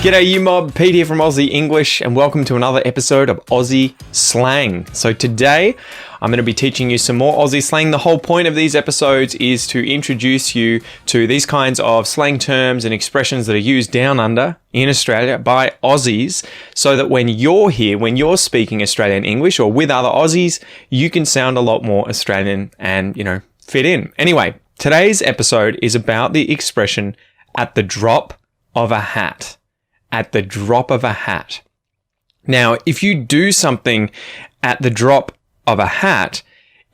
G'day you mob, Pete here from Aussie English and welcome to another episode of Aussie Slang. So today I'm going to be teaching you some more Aussie slang. The whole point of these episodes is to introduce you to these kinds of slang terms and expressions that are used down under in Australia by Aussies so that when you're here, when you're speaking Australian English or with other Aussies, you can sound a lot more Australian and, fit in. Anyway, today's episode is about the expression at the drop of a hat. At the drop of a hat. Now, if you do something at the drop of a hat,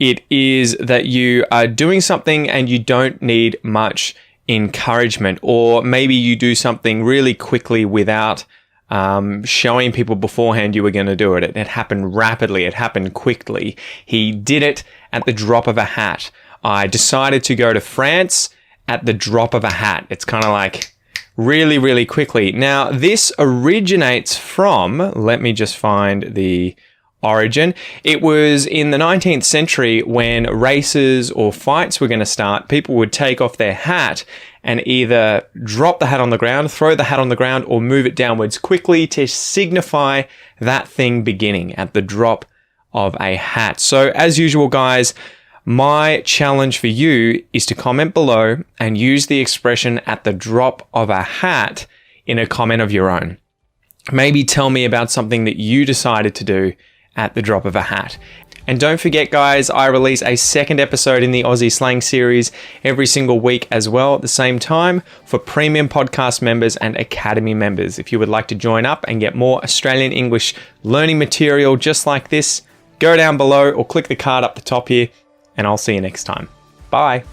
it is that you are doing something and you don't need much encouragement, or maybe you do something really quickly without showing people beforehand you were going to do it. It happened rapidly. It happened quickly. He did it at the drop of a hat. I decided to go to France at the drop of a hat. It's kind of like really, really quickly. Now, this originates from, let me just find the origin. It was in the 19th century when races or fights were going to start. People would take off their hat and either drop the hat on the ground, throw the hat on the ground, or move it downwards quickly to signify that thing beginning at the drop of a hat. So as usual, guys, my challenge for you is to comment below and use the expression at the drop of a hat in a comment of your own. Maybe tell me about something that you decided to do at the drop of a hat. And don't forget, guys, I release a second episode in the Aussie Slang series every single week as well at the same time for premium podcast members and Academy members. If you would like to join up and get more Australian English learning material just like this, go down below or click the card up the top here. And I'll see you next time. Bye.